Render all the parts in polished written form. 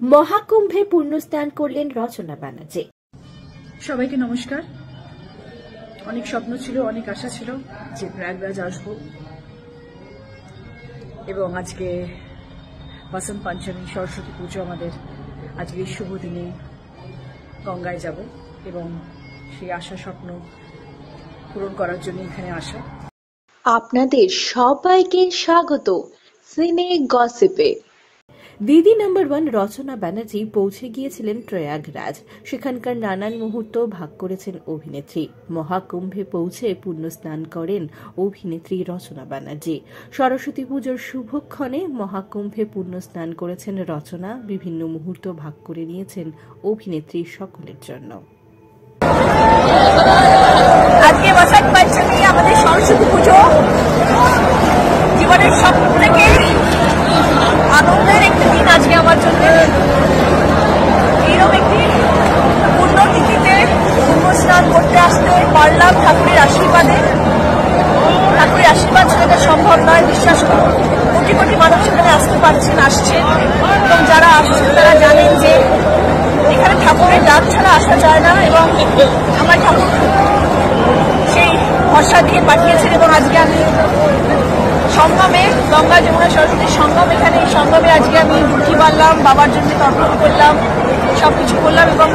মহাকুম্ভে পুণ্যস্নান করলেন রচনা ব্যানার্জি। সবাইকে নমস্কার। অনেক স্বপ্ন ছিল, অনেক আশা ছিল যে প্রয়াগরাজ আসবো এবং আজকে বসন্ত পঞ্চমী সরস্বতী পুজো আমাদের আজকে এই শুভ দিনে গঙ্গায় যাব এবং সেই আশা স্বপ্ন পূরণ করার জন্য এখানে আসা। আপনাদের সবাইকে স্বাগত সিনে গসিপে। দিদি নাম্বার 1 রচনা ব্যানার্জি পৌঁছে গিয়েছিলেন প্রয়াগরাজ। সেখানকার নানান মুহূর্ত ভাগ করেছেন অভিনেত্রী। মহাকুম্ভে পৌঁছে পুণ্যস্নান করেন অভিনেত্রী রচনা ব্যানার্জি। সরস্বতী পুজোর শুভক্ষণে মহাকুম্ভে পুণ্যস্নান করেছেন রচনা। বিভিন্ন মুহূর্ত ভাগ করে নিয়েছেন অভিনেত্রী সকলের জন্য। আজকে বসন্ত পঞ্চমী, আমাদের সরস্বতী পুজো, জীবনের সব থেকে আনন্দের একটি দিন আজকে আমার জন্য। এইরকম একটি পুণ্যতিথিতে পুণ্যস্নান করতে আসতে পারলাম ঠাকুরের আশীর্বাদে। ঠাকুরের আশীর্বাদ সেটা সম্ভব নয়, বিশ্বাস করুন। কোটি কোটি মানুষ এখানে আসতে পারছেন, আসছেন, এবং যারা আসছেন তারা জানেন যে এখানে ঠাকুরের ডাক ছাড়া আসা যায় না, এবং আমার ঠাকুর সেই ভরসা দিয়ে পাঠিয়েছেন। এবং আজকে আমি সঙ্গমে, গঙ্গা যমুনা সরস্বতীর সঙ্গম, এখানে এই সঙ্গমে আজকে আমি ডুবকি মারলাম, বাবার জন্য তর্পণ করলাম, সবকিছু করলাম এবং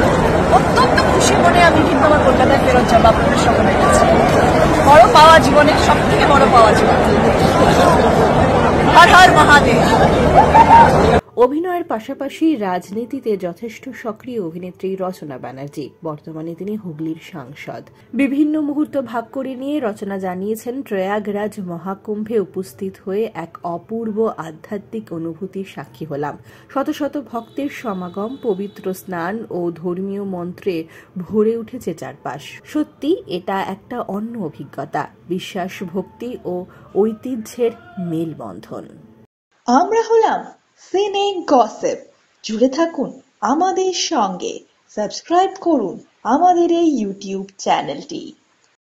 অত্যন্ত খুশি মনে আমি কিন্তু আমার কলকাতায় ফেরত যাবো আপনাদের সকলের কাছে। বড় পাওয়া জীবনের, সব থেকে বড় পাওয়া জীবন। হর হর মহাদেব। অভিনয়ের পাশাপাশি রাজনীতিতে যথেষ্ট সক্রিয় অভিনেত্রী রচনা ব্যানার্জি। বর্তমানে তিনি হুগলির সাংসদ। বিভিন্ন মুহূর্ত ভাগ করে নিয়ে রচনা জানিয়েছেন, প্রয়াগরাজ মহাকুম্ভে উপস্থিত হয়ে এক অপূর্ব আধ্যাত্মিক অনুভূতির সাক্ষী হলাম। শত শত ভক্তের সমাগম, পবিত্র স্নান ও ধর্মীয় মন্ত্রে ভরে উঠেছে চারপাশ। সত্যি এটা একটা অন্য অভিজ্ঞতা, বিশ্বাস, ভক্তি ও ঐতিহ্যের মেলবন্ধন। আমরা হলাম সিনে গসিপ। জুড়ে থাকুন আমাদের সঙ্গে, সাবস্ক্রাইব করুন আমাদের এই ইউটিউব চ্যানেলটি।